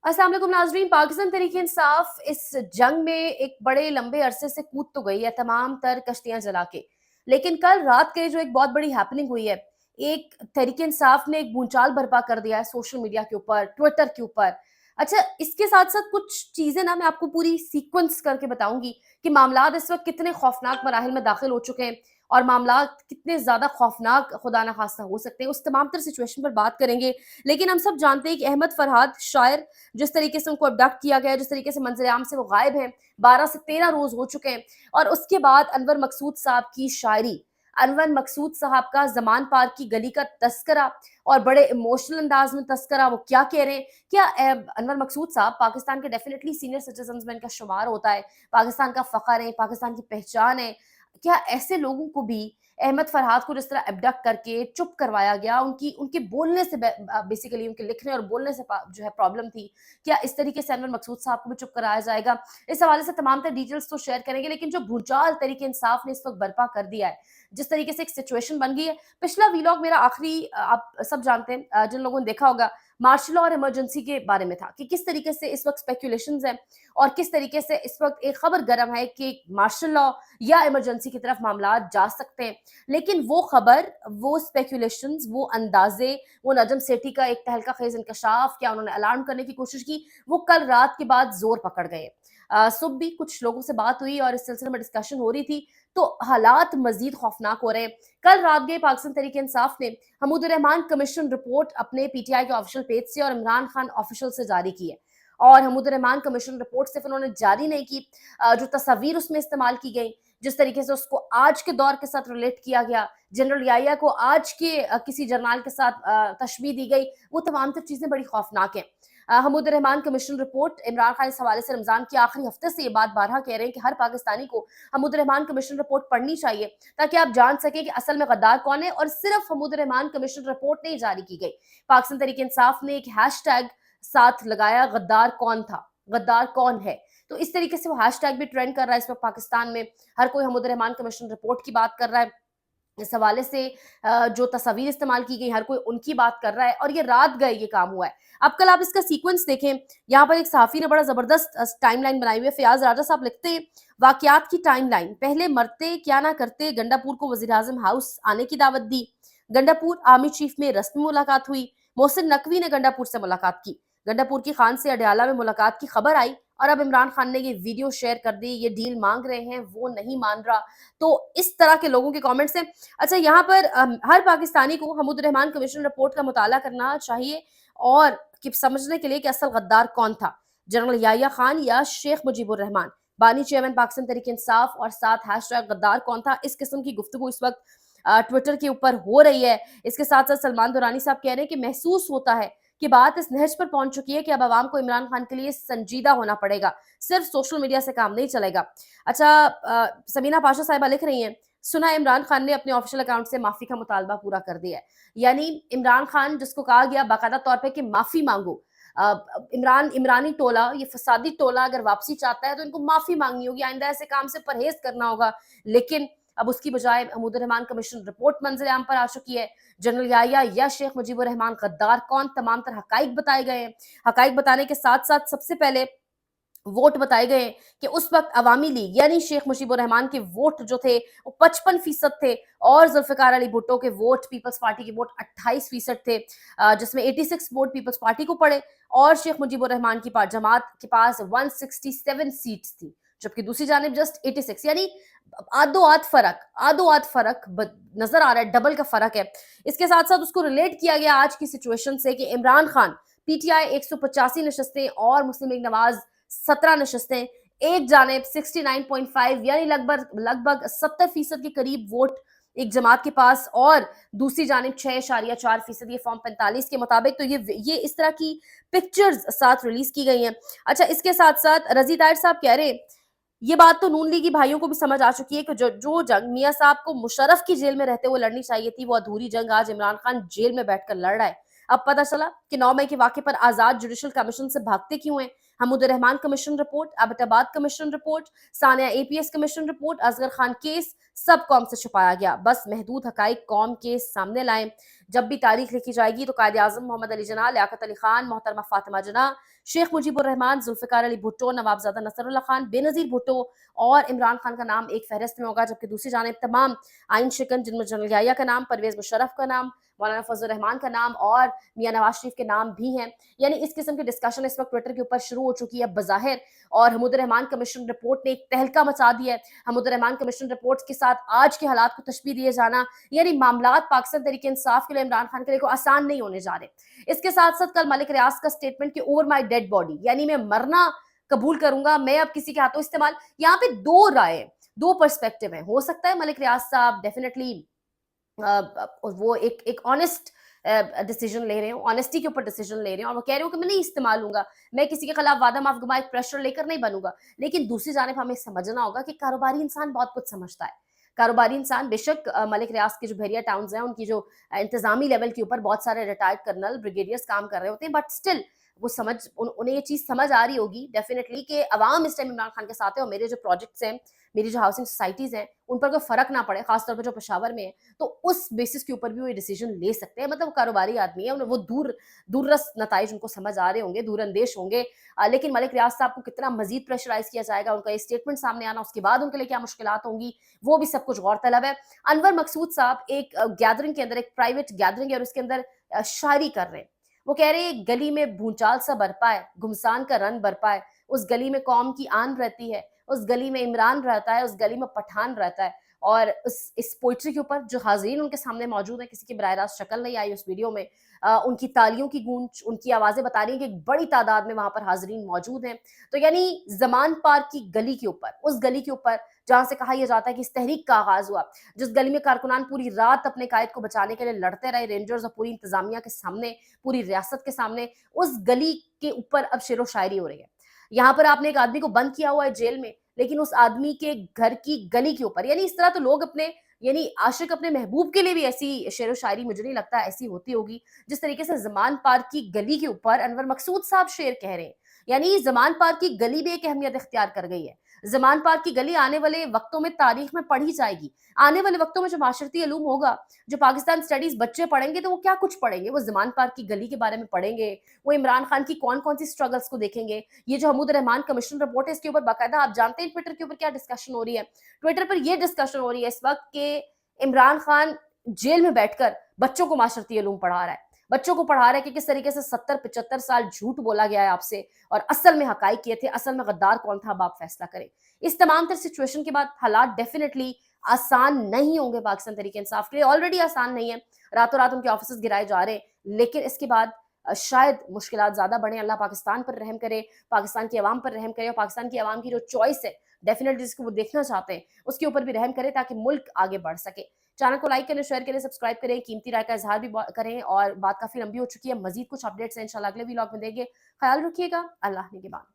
अस्सलाम वालेकुम नाज़रीन। पाकिस्तान तहरीक-ए-इंसाफ इस जंग में एक बड़े लंबे अरसे से कूद तो गई है तमाम तर कश्तियां जला के, लेकिन कल रात के जो एक बहुत बड़ी हैपनिंग हुई है, एक तहरीक-ए-इंसाफ ने एक भूचाल बर्पा कर दिया है सोशल मीडिया के ऊपर, ट्विटर के ऊपर। अच्छा, इसके साथ-साथ कुछ चीज़ें ना मैं आपको पूरी सीक्वेंस करके बताऊँगी कि मामलात इस वक़्त कितने खौफनाक मराहिल में दाखिल हो चुके हैं और मामलात कितने ज़्यादा खौफनाक खुदा ना खास्ता हो सकते हैं। उस तमाम तर सिचुएशन पर बात करेंगे। लेकिन हम सब जानते हैं कि अहमद फरहाद शायर, जिस तरीके से उनको अबडक्ट किया गया है, जिस तरीके से मंज़र-ए-आम से वो गायब हैं, 12 से 13 रोज़ हो चुके हैं और उसके बाद अनवर मकसूद साहब की शायरी, अनवर मकसूद साहब का ज़मान पार्क की गली का तज़किरा और बड़े इमोशनल अंदाज़ में तज़किरा, वो क्या कह रहे हैं? क्या अनवर मकसूद साहब पाकिस्तान के डेफ़िनिटली सीनियर सिटिज़न्स में इनका शुमार होता है, पाकिस्तान का फ़ख्र है, पाकिस्तान की पहचान है। क्या ऐसे लोगों को भी अहमद फरहाद को जिस तरह एबडक्ट करके चुप करवाया गया, उनकी उनके बोलने से बेसिकली उनके लिखने और बोलने से जो है प्रॉब्लम थी, क्या इस तरीके से अनवर मकसूद साहब को भी चुप कराया जाएगा? इस हवाले से तमाम तर डिटेल्स तो शेयर करेंगे, लेकिन जो भूचाल तहरीक इंसाफ ने इस वक्त बर्पा कर दिया है, जिस तरीके से एक सिचुएशन बन गई है। पिछला वीलॉग मेरा आखिरी आप सब जानते हैं, जिन लोगों ने देखा होगा, मार्शल लॉ और इमरजेंसी के बारे में था कि किस तरीके से इस वक्त स्पेकुलेशंस हैं और किस तरीके से इस वक्त एक खबर गर्म है कि मार्शल लॉ या इमरजेंसी की तरफ मामला जा सकते हैं। लेकिन वो खबर, वो स्पेकुलेशंस, वो अंदाजे, वो नजम सेठी का एक तहलका खेज इंकशाफ, क्या उन्होंने अलार्म करने की कोशिश की, वो कल रात के बाद जोर पकड़ गए। सुबह भी कुछ लोगों से बात हुई और इस सिलसिले में डिस्कशन हो रही थी, तो हालात मजीद खौफनाक हो रहे हैं। कल रात गए पाकिस्तान तहरीक इंसाफ ने हमूदुर रहमान कमीशन रिपोर्ट अपने पीटीआई के ऑफिशियल पेज से और इमरान खान ऑफिशियल से जारी की है। और हमूदुर रहमान कमीशन रिपोर्ट सिर्फ उन्होंने जारी नहीं की, जो तस्वीर उसमें इस्तेमाल की गई, जिस तरीके से उसको आज के दौर के साथ रिलेट किया गया, जनरल याहिया को आज के किसी जर्नल के साथ तशबीह दी गई, वो तमाम तर चीज़ें बड़ी खौफनाक हैं। हमूदुर रहमान कमीशन रिपोर्ट, इमरान खान इस हवाले से रमज़ान के आखिरी हफ्ते से ये बात बारहा कह रहे हैं कि हर पाकिस्तानी को हमूदुर रहमान कमीशन रिपोर्ट पढ़नी चाहिए, ताकि आप जान सकें कि असल में गद्दार कौन है। और सिर्फ हमूदुर रहमान कमीशन रिपोर्ट नहीं जारी की गई, पाकिस्तान तहरीक इंसाफ ने एक हैशटैग साथ लगाया, गद्दार कौन था, गद्दार कौन है। तो इस तरीके से वो हैशटैग भी ट्रेंड कर रहा है इस वक्त पाकिस्तान में। हर कोई हमूदुर रहमान कमीशन रिपोर्ट की बात कर रहा है। इस हवाले से जो तस्वीर इस्तेमाल की गई, हर कोई उनकी बात कर रहा है और ये रात गए ये काम हुआ है। अब कल आप इसका सीक्वेंस देखें, यहाँ पर एक सहाफ़ी ने बड़ा ज़बरदस्त टाइमलाइन बनाई हुई है। फ़याज़ राजा साहब लिखते हैं, वाक़यात की टाइमलाइन, पहले मरते क्या ना करते, गंडापुर को वज़ीर-ए-आज़म हाउस आने की दावत दी, गंडापुर आर्मी चीफ में रस्मी मुलाकात हुई, मोहसिन नकवी ने गंडापुर से मुलाकात की, गंडापुर की खान से अडयाला में मुलाकात की खबर आई और अब इमरान खान ने ये वीडियो शेयर कर दी, ये डील माँग रहे हैं, वो नहीं मान रहा। तो इस तरह के लोगों के कमेंट्स हैं। अच्छा, यहाँ पर हर पाकिस्तानी को हमूदुर रहमान कमीशन रिपोर्ट का मुताला करना चाहिए और कि समझने के लिए कि असल गद्दार कौन था, जनरल याहिया खान या शेख मुजीबुर रहमान, बानी चेयरमैन पाकिस्तान तहरीक इंसाफ और साथ हैशटैग गद्दार कौन था। इस किस्म की गुफ्तगू इस वक्त ट्विटर के ऊपर हो रही है। इसके साथ साथ सलमान दुरानी साहब कह रहे हैं कि महसूस होता है कि बात इस नहज पर पहुंच चुकी है कि अब आवाम को इमरान खान के लिए संजीदा होना पड़ेगा, सिर्फ सोशल मीडिया से काम नहीं चलेगा। अच्छा, समीना पाशा साहिबा लिख रही हैं, सुना है इमरान खान ने अपने ऑफिशियल अकाउंट से माफी का मुतालबा पूरा कर दिया है। यानी इमरान खान, जिसको कहा गया बाकायदा तौर पे कि माफी मांगो, इमरानी टोला, ये फसादी टोला अगर वापसी चाहता है तो इनको माफी मांगनी होगी, आइंदा ऐसे काम से परहेज करना होगा। लेकिन अब उसकी बजाय हमूदुर रहमान कमीशन रिपोर्ट मंजर आम पर आ चुकी है। जनरल याहिया या शेख मुजीबुर रहमान गद्दार कौन, तमाम तरह हकाइक बताए गए हैं। हकाइक बताने के साथ साथ सबसे पहले वोट बताए गए हैं कि उस वक्त अवामी लीग यानी शेख मुजीबुर रहमान के वोट जो थे वो 55% थे और जुल्फिकार अली भुट्टो के वोट, पीपल्स पार्टी के वोट 28% थे, जिसमें 86 वोट पीपल्स पार्टी को पड़े और शेख मुजीबुर रहमान की जमात के पास 167 सीट्स थी, जबकि दूसरी जानिब जस्ट 86, यानी आधो आध फर्क नजर आ रहा है, डबल का फर्क है। इसके साथ साथ उसको रिलेट किया गया आज की सिचुएशन से कि इमरान खान पीटीआई 185 नशस्तें और मुस्लिम लीग नवाज 17 नशस्तें, एक जानिब 69.5 यानी लगभग 70% के करीब वोट एक जमात के पास और दूसरी जानिब 6.4%, ये फॉर्म 45 के मुताबिक। तो ये इस तरह की पिक्चर्स साथ रिलीज की गई हैं। अच्छा, इसके साथ साथ रजी ताहिर साहब कह रहे हैं, ये बात तो नून लीगी भाइयों को भी समझ आ चुकी है कि जो जंग मियां साहब को मुशर्रफ की जेल में रहते हुए लड़नी चाहिए थी, वो अधूरी जंग आज इमरान खान जेल में बैठकर लड़ रहा है। अब पता चला कि 9 मई के वाक़े पर आज़ाद जुडिशल कमीशन से भागते क्यों हैं? Hamidur Rahman commission report, Abbottabad commission report, सानिया APS commission report, Asghar Khan case सब कौम से छुपाया गया। बस महदूद हकाइक कौम के सामने लाएं। जब भी तारीख लिखी जाएगी तो कायदे आज़म मोहम्मद अली जिन्ना, लियाकत अली खान, मोहतरमा फातिमा जिन्ना, शेख मुजीबुर रहमान, जुल्फ़िकार अली भुट्टो, नवाबज़ादा नसरुल्लाह खान, बेनज़ीर भुट्टो और इमरान खान का नाम एक फहरिस्त में होगा, जबकि दूसरी जानिब तमाम आइन शिकन जिनमें जनरल याहिया का नाम, परवेज़ मुशर्रफ का नाम, मौलाना फजल रहमान का नाम और मियां नवाज शरीफ के नाम भी हैं। यानी इस किस्म की डिस्कशन इस वक्त ट्विटर के ऊपर शुरू हो चुकी है बज़ाहिर, और हमीदुर रहमान कमीशन रिपोर्ट ने एक तहलका मचा दिया है। हमीदुर रहमान कमीशन रिपोर्ट के साथ आज के हालात को तशबीह दिए जाना, यानी मामलात पाकिस्तान तहरीक इंसाफ के लिए, इमरान खान के लिए आसान नहीं होने जा रहे। इसके साथ साथ कल मलिक रियाज का स्टेटमेंट कि ओवर माई डेड बॉडी, यानी मैं मरना कबूल करूंगा, मैं अब किसी के हाथों इस्तेमाल, यहाँ पे दो राय, दो पर्सपेक्टिव है। हो सकता है मलिक रियाज साहब डेफिनेटली वो एक ऑनेस्ट डिसीजन ले रहे हो, ऑनेस्टी के ऊपर डिसीजन ले रहे हो, और वो कह रहे हो कि मैं नहीं इस्तेमाल लूंगा, मैं किसी के खिलाफ वादा माफ गुमा एक प्रेशर लेकर नहीं बनूंगा। लेकिन दूसरी जानिब हमें समझना होगा कि कारोबारी इंसान बहुत कुछ समझता है। कारोबारी इंसान बेशक मलिक रियाज के जो बहरिया टाउन्स हैं उनकी जो इंतजामी लेवल के ऊपर बहुत सारे रिटायर्ड कर्नल ब्रिगेडियर्स काम कर रहे होते हैं, बट स्टिल वो उन्हें ये चीज समझ आ रही होगी डेफिनेटली कि अवाम इस टाइम इमरान खान के साथ है, और मेरे जो प्रोजेक्ट्स हैं, मेरी जो हाउसिंग सोसाइटीज हैं, उन पर कोई फर्क ना पड़े, खासतौर पर जो पेशावर में है, तो उस बेसिस के ऊपर भी वो ये डिसीजन ले सकते हैं। मतलब कारोबारी आदमी है, वो दूररस नताइज उनको समझ आ रहे होंगे, दूरअंदेश होंगे। लेकिन मलिक रियाज साहब को कितना मजीद प्रेशराइज किया जाएगा, उनका ये स्टेटमेंट सामने आना, उसके बाद उनके लिए क्या मुश्किलात होंगी, वो भी सब कुछ गौरतलब है। अनवर मकसूद साहब एक गैदरिंग के अंदर, एक प्राइवेट गैदरिंग है और उसके अंदर शायरी कर रहे हैं। वो कह रहे हैं गली में भूचाल सा बरपा है, घुमसान का रन बरपा है, उस गली में कौम की आन रहती है, उस गली में इमरान रहता है, उस गली में पठान रहता है। और इस पोइट्री के ऊपर जो हाजिरीन उनके सामने मौजूद है, किसी की बराह रास्त शक्ल नहीं आई उस वीडियो में, उनकी तालियों की गूंज, उनकी आवाजें बता रही हैं कि एक बड़ी तादाद में वहां पर हाजिरीन मौजूद हैं। तो यानी जमान पार्क की गली के ऊपर, उस गली के ऊपर जहां से कहा यह जाता है कि इस तहरीक का आगाज हुआ, जिस गली में कारकुनान पूरी रात अपने कायद को बचाने के लिए लड़ते रहे, रेंजर्स और पूरी इंतजामिया के सामने, पूरी रियासत के सामने, उस गली के ऊपर अब शेरो शायरी हो रही है। यहाँ पर आपने एक आदमी को बंद किया हुआ है जेल में, लेकिन उस आदमी के घर की गली के ऊपर, यानी इस तरह तो लोग अपने, यानी आशिक अपने महबूब के लिए भी ऐसी शेरो शायरी मुझे नहीं लगता ऐसी होती होगी जिस तरीके से जमान पार्क की गली के ऊपर अनवर मकसूद साहब शेर कह रहे हैं। यानी जमान पार्क की गली भी एक अहमियत इख्तियार कर गई है। जमान पार्क की गली आने वाले वक्तों में तारीख में पढ़ी जाएगी। आने वाले वक्तों में जो माशरती इल्म होगा, जो पाकिस्तान स्टडीज बच्चे पढ़ेंगे, तो वो क्या कुछ पढ़ेंगे, वो जमान पार्क की गली के बारे में पढ़ेंगे, वो इमरान खान की कौन कौन सी स्ट्रगल्स को देखेंगे। ये जो हमीदुर रहमान कमीशन रिपोर्ट है, इसके ऊपर बाकायदा आप जानते हैं ट्विटर के ऊपर क्या डिस्कशन हो रही है। ट्विटर पर यह डिस्कशन हो रही है इस वक्त कि इमरान खान जेल में बैठकर बच्चों को माशरती इल्म पढ़ा रहा है, बच्चों को पढ़ा रहा है कि किस तरीके से 70-75 साल झूठ बोला गया है आपसे, और असल में हकाइक ये थे, असल में गद्दार कौन था, अब आप फैसला करें। इस तमाम तर सिचुएशन के बाद हालात डेफिनेटली आसान नहीं होंगे पाकिस्तान तहरीक इंसाफ के लिए, ऑलरेडी आसान नहीं है, रातों रात उनके ऑफिस गिराए जा रहे हैं, लेकिन इसके बाद शायद मुश्किलात ज्यादा बढ़े। अल्लाह पाकिस्तान पर रहम करे, पाकिस्तान की आवाम पर रहम करे, और पाकिस्तान की आवाम की जो चॉइस है डेफिनेटली जिसको वो देखना चाहते हैं उसके ऊपर भी रहम करे, ताकि मुल्क आगे बढ़ सके। चैनल को लाइक करें, शेयर करें, सब्सक्राइब करें, कीमती राय का इजहार भी करें, और बात काफी लंबी हो चुकी है, मजीद कुछ अपडेट्स हैं इंशाल्लाह अगले व्लॉग में देंगे। ख्याल रखिएगा, अल्लाह निगहबान।